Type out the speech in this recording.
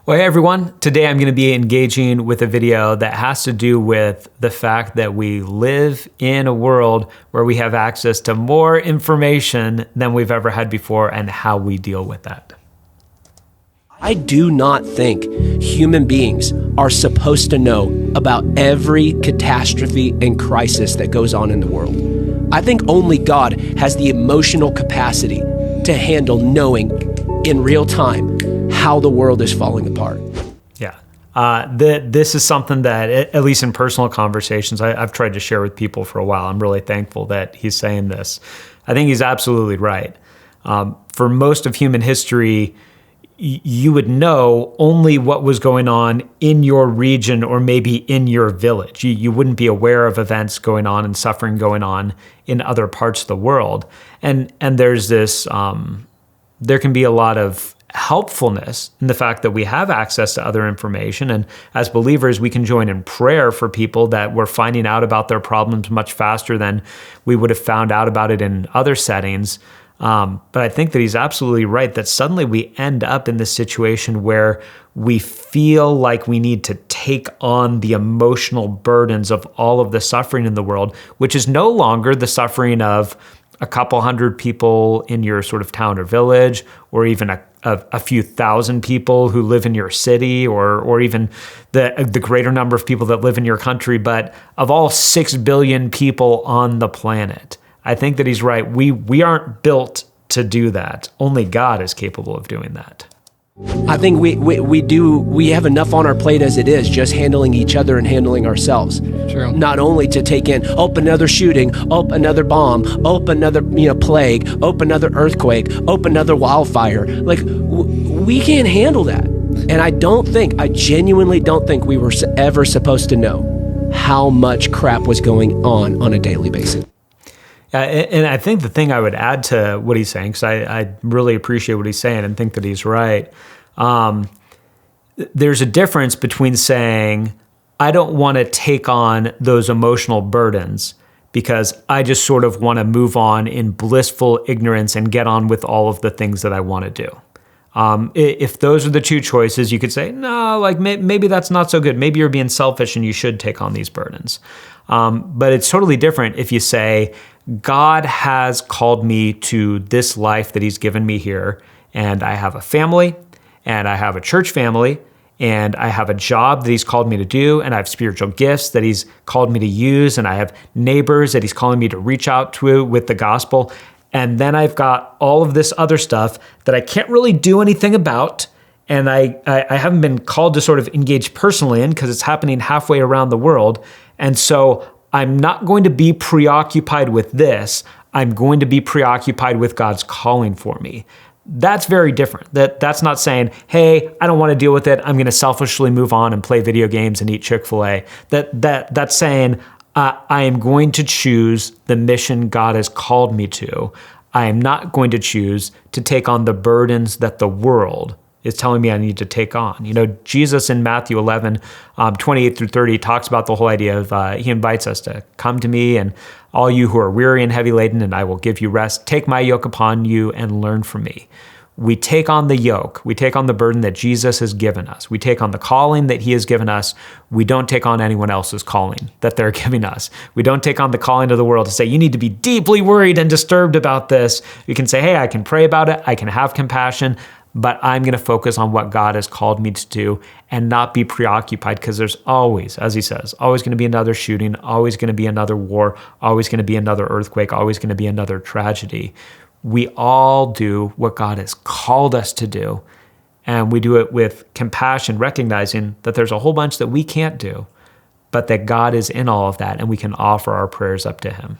Well, hey everyone, today I'm going to be engaging with a video that has to do with the fact that we live in a world where we have access to more information than we've ever had before and how we deal with that. I do not think human beings are supposed to know about every catastrophe and crisis that goes on in the world. I think only God has the emotional capacity to handle knowing in real time how the world is falling apart. Yeah. This is something that, at least in personal conversations, I've tried to share with people for a while. I'm really thankful that he's saying this. I think he's absolutely right. For most of human history, you would know only what was going on in your region or maybe in your village. You wouldn't be aware of events going on and suffering going on in other parts of the world. And there's this, there can be a lot of helpfulness in the fact that we have access to other information. And as believers, we can join in prayer for people that we're finding out about their problems much faster than we would have found out about it in other settings. But I think that he's absolutely right that suddenly we end up in this situation where we feel like we need to take on the emotional burdens of all of the suffering in the world, which is no longer the suffering of a couple hundred people in your sort of town or village, or even a few thousand people who live in your city, or even the greater number of people that live in your country, but of all 6 billion people on the planet. I think that he's right. We aren't built to do that. Only God is capable of doing that. I think we have enough on our plate as it is, just handling each other and handling ourselves. True. Not only to take in, another shooting, another bomb, another plague, another earthquake, another wildfire. Like, we can't handle that. And I genuinely don't think we were ever supposed to know how much crap was going on a daily basis. And I think the thing I would add to what he's saying, because I really appreciate what he's saying and think that he's right, there's a difference between saying, I don't want to take on those emotional burdens because I just sort of want to move on in blissful ignorance and get on with all of the things that I want to do. If those are the two choices, you could say, no, like maybe that's not so good. Maybe you're being selfish and you should take on these burdens. But it's totally different if you say, God has called me to this life that he's given me here, and I have a family, and I have a church family, and I have a job that he's called me to do, and I have spiritual gifts that he's called me to use, and I have neighbors that he's calling me to reach out to with the gospel. And then I've got all of this other stuff that I can't really do anything about, and I haven't been called to sort of engage personally in because it's happening halfway around the world. And so I'm not going to be preoccupied with this. I'm going to be preoccupied with God's calling for me. That's very different. That's not saying, hey, I don't want to deal with it. I'm going to selfishly move on and play video games and eat Chick-fil-A. That's saying, I am going to choose the mission God has called me to. I am not going to choose to take on the burdens that the world is telling me I need to take on. You know, Jesus in Matthew 11, 28 through 30 talks about the whole idea of, he invites us to come to me and all you who are weary and heavy laden, and I will give you rest. Take my yoke upon you and learn from me. We take on the yoke. We take on the burden that Jesus has given us. We take on the calling that he has given us. We don't take on anyone else's calling that they're giving us. We don't take on the calling of the world to say, you need to be deeply worried and disturbed about this. We can say, hey, I can pray about it. I can have compassion, but I'm going to focus on what God has called me to do and not be preoccupied, because there's always, as he says, always going to be another shooting, always going to be another war, always going to be another earthquake, always going to be another tragedy. We all do what God has called us to do, and we do it with compassion, recognizing that there's a whole bunch that we can't do, but that God is in all of that, and we can offer our prayers up to him.